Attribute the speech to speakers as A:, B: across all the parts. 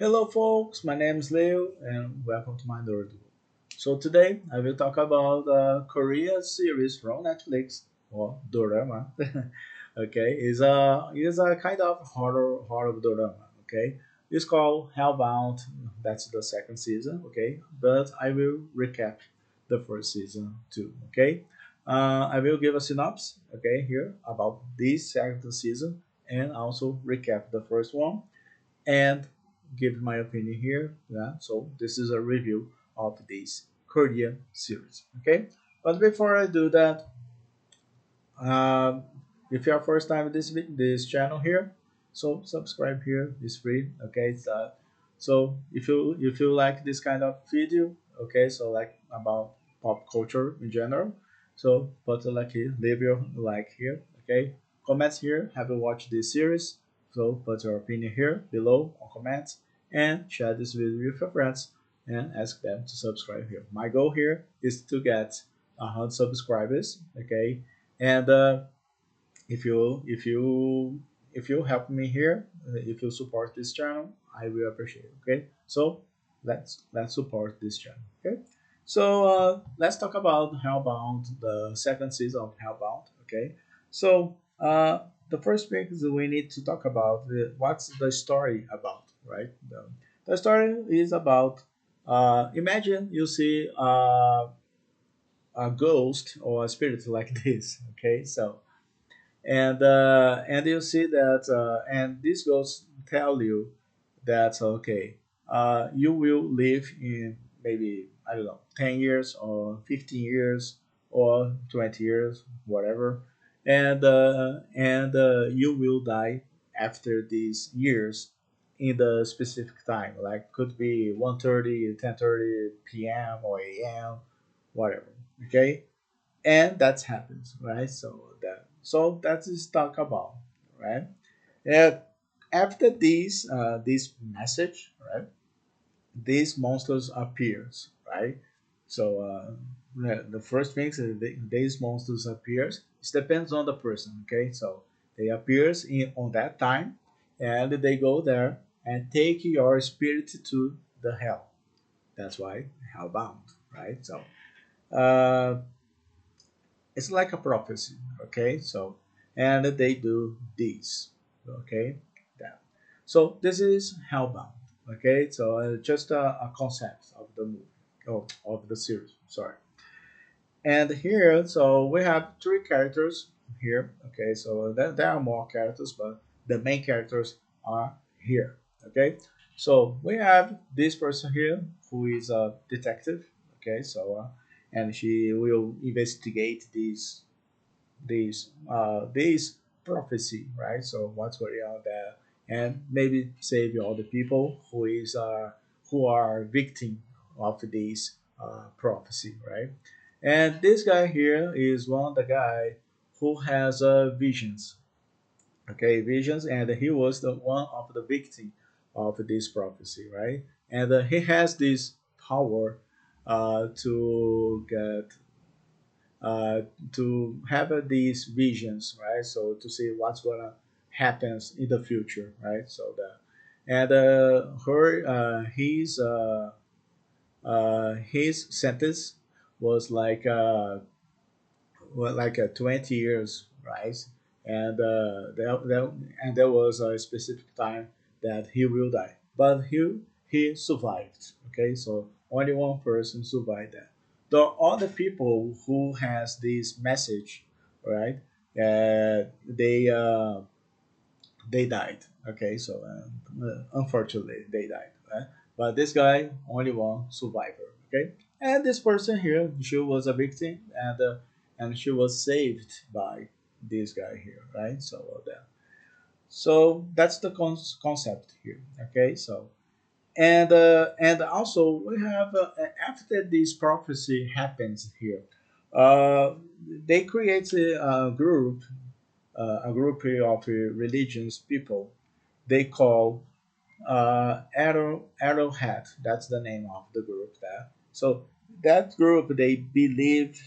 A: Hello, folks. My name is Leo, and welcome to my nerd. So today I will talk about a Korea series from Netflix or dorama. Okay, is a kind of horror dorama. Okay, it's called Hellbound. That's the second season. Okay, but I will recap the first season too. Okay, I will give a synopsis. Okay, here about this second season and also recap the first one and give my opinion here. Yeah, so this is a review of this Korean series. Okay, but before I do that, um, if you are first time in this channel here, so subscribe here. It's free. Okay, so if you like this kind of video, okay, so like about pop culture in general, so put a like here, leave your like here. Okay, comments here. Have you watched this series? So put your opinion here below on comments and share this video with your friends and ask them to subscribe here. My goal here is to get 100 subscribers. Okay, and if you help me here, if you support this channel, I will appreciate it. Okay, so let's support this channel. Okay, so let's talk about Hellbound, the second season of Hellbound. Okay, so the first thing is we need to talk about what's the story about, right? The story is about imagine you see a ghost or a spirit like this. Okay, so and you see that and this ghost tell you that okay, you will live in maybe I don't know 10 years or 15 years or 20 years, whatever, and you will die after these years in the specific time, like could be 1:30, 10:30 p.m. or a.m., whatever. Okay, and that happens, right? So that is talk about, right? And after this message, right, these monsters appears, right? So the first thing is these monsters appears. It depends on the person, okay? So they appears in on that time, and they go there and take your spirit to the hell. That's why hellbound, right? So uh, it's like a prophecy, okay? So and they do this, okay? That. So this is Hellbound, okay? So just a concept of the movie, of the series, sorry. And here, so we have three characters here, okay? So there are more characters, but the main characters are here, okay? So we have this person here who is a detective, okay? So and she will investigate this prophecy, right? So what's going on there, and maybe save all the people who are victim of this prophecy, right? And this guy here is one of the guy who has visions, okay, visions, and he was the one of the victim of this prophecy, right? And he has this power to get uh, to have these visions, right? So to see what's gonna happens in the future, right? So the and her his sentence was like well, like 20 years, right? And there was a specific time that he will die, but he survived. Okay, so only one person survived that. The other people who has this message, right? They died. Okay, so unfortunately they died. Right? But this guy only one survivor. Okay, and this person here, she was a victim, and she was saved by this guy here, right? So that's the concept here. Okay, so and also we have after this prophecy happens here, uh, they create a group of religions people they call Arrowhead. That's the name of the group there. So that group they believe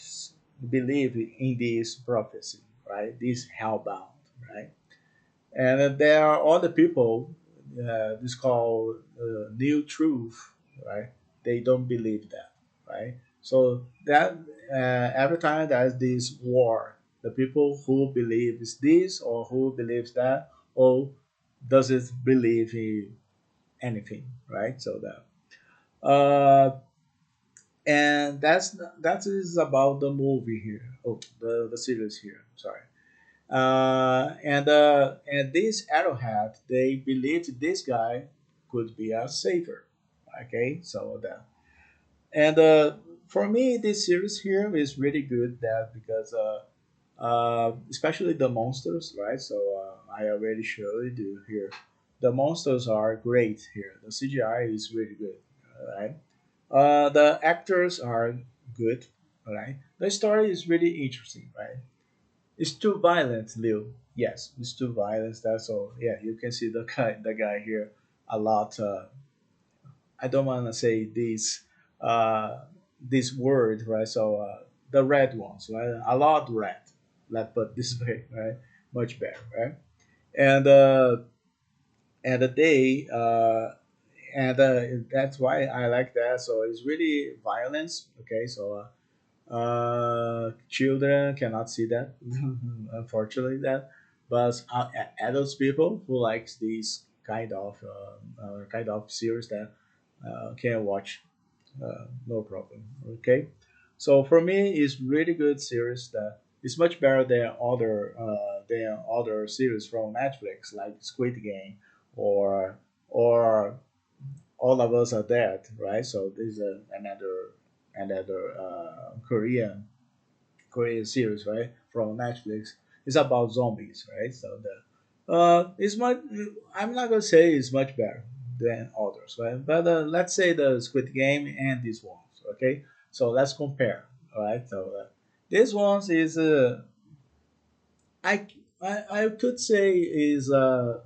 A: in this prophecy, right? This hellbound, right? And there are other people. this called new truth, right? They don't believe that, right? So that every time there's this war, the people who believes this or who believes that or doesn't believe in anything, right? So that and that is about the movie here. Oh, the series here. Sorry. And this Arrowhead, they believed this guy could be a savior. Okay, so that and for me, this series here is really good. That because especially the monsters, right? So I already showed you here. The monsters are great here. The CGI is really good, right? The actors are good, right? The story is really interesting, right? It's too violent, Leo. Yes, it's too violent. That's all. Yeah, you can see the guy here a lot. I don't want to say this word, right? So the red ones, right? A lot red. Let's put this way, right? Much better, right? And and the day and that's why I like that. So it's really violence. Okay, so children cannot see that, unfortunately. That, but adults people who likes these kind of series that can watch, no problem. Okay, so for me, it's really good series that it's much better than other series from Netflix like Squid Game or All of Us Are Dead, right? So this is another Korean series, right, from Netflix. It's about zombies, right? So the it's much. I'm not gonna say it's much better than others, right? But let's say the Squid Game and these ones, okay? So let's compare, all right? So this ones is I could say is the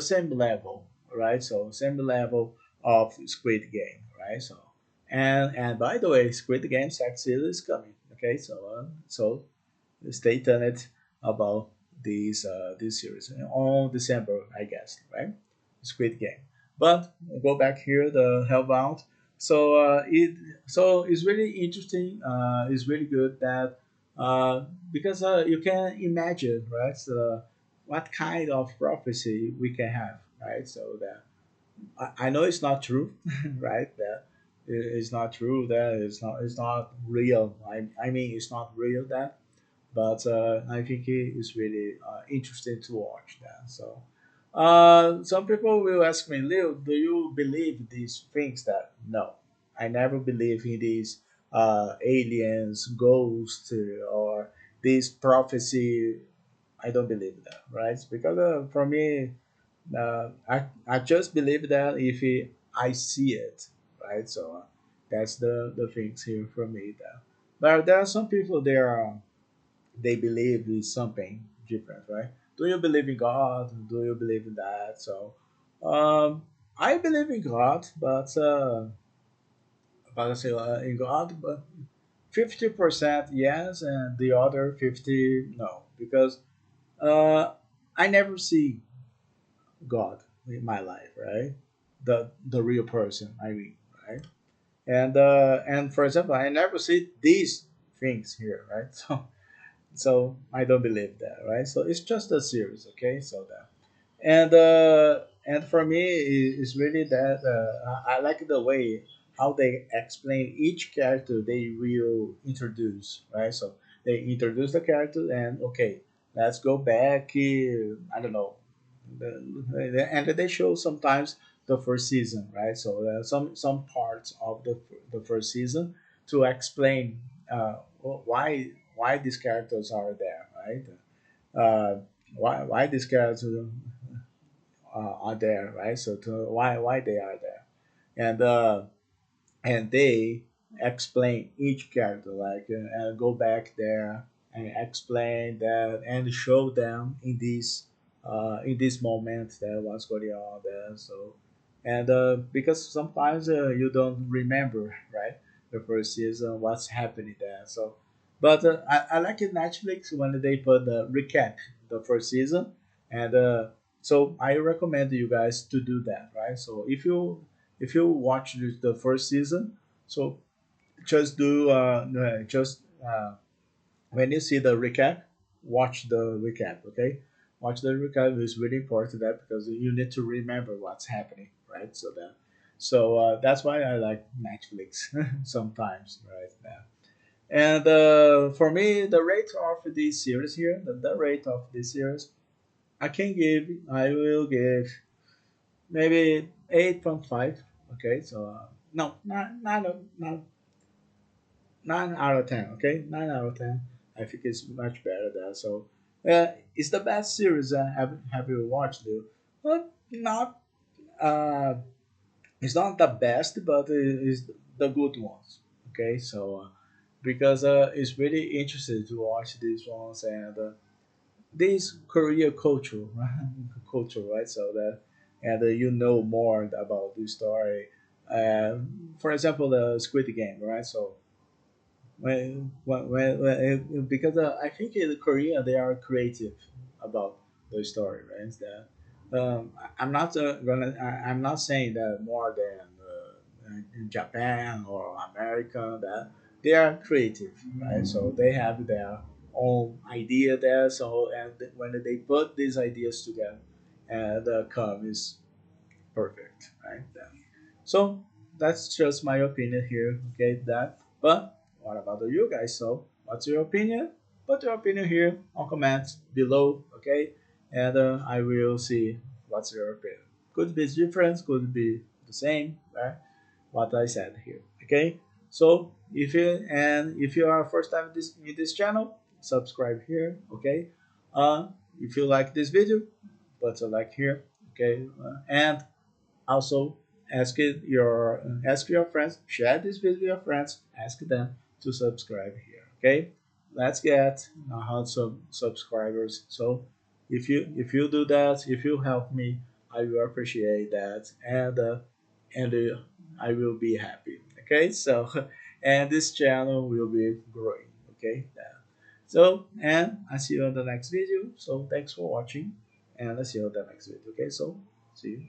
A: same level, right? So same level of Squid Game, right? So and by the way, Squid Game Sex Series is coming. Okay, so stay tuned about this series on December, I guess, right? Squid Game. But go back here, the Hellbound. So it's really interesting. It's really good that because you can imagine, right? So what kind of prophecy we can have, right? So that I know it's not true, right? That it's not true. That it's not real. I mean it's not real. That but I think it is really interesting to watch that. So some people will ask me, Leo, do you believe these things? That no, I never believe in these aliens, ghosts, or this prophecy. I don't believe that, right? Because for me, I just believe that if I see it, right? So that's the things here for me. That, but there are some people there they believe in something different, right? Do you believe in God? Do you believe in that? So, I believe in God, but I say in God, but 50% yes, and the other 50 no, because uh, I never see God in my life, right? The real person, I mean, right? And for example, I never see these things here, right? So I don't believe that, right? So it's just a series, okay? So that and for me, it's really that I like the way how they explain each character they will introduce, right? So they introduce the character and okay, let's go back. I don't know, and they show sometimes the first season, right? So there are some parts of the first season to explain why these characters are there, right? Why these characters are there, right? So why they are there, and they explain each character like and go back there and explain that and show them in this moment that what's going on there. So and because sometimes you don't remember, right, the first season what's happening there. So but I like it Netflix when they put the recap the first season and So I recommend you guys to do that, right? So if you watch the first season, so just do just when you see the recap, watch the recap, okay? Watch the recap is really important that because you need to remember what's happening, right? So that's why I like Netflix sometimes, right? Yeah. And for me, the rate of this series here, the rate of this series, I will give maybe 8.5. Okay, so no, not 9 out of 10. Okay, 9 out of 10. I think it's much better there. So, it's the best series have you watched, dude? But not uh, it's not the best, but it is the good ones. Okay, so because it's really interesting to watch these ones and this Korea culture, culture, right? So that and you know more about this story. For example, the Squid Game, right? So because I think in Korea they are creative about the story, right? It's that I'm not I'm not saying that more than in Japan or America that they are creative, right? So they have their own idea there. So and when they put these ideas together, and the come is perfect, right? Yeah. So that's just my opinion here. Okay, that. But what about you guys? So what's your opinion? Put your opinion here on comments below. Okay, and I will see what's your opinion. Could be different, could be the same. Right? What I said here. Okay. So if you are first time in this channel, subscribe here. Okay. If you like this video, put a like here. Okay. And also, ask your friends, share this video with your friends, ask them to subscribe here. Okay, let's get 100 subscribers. So if you do that, if you help me, I will appreciate that, and I will be happy. Okay, so and this channel will be growing. Okay, so and I see you on the next video. So thanks for watching, and I see you on the next video. Okay, so see you.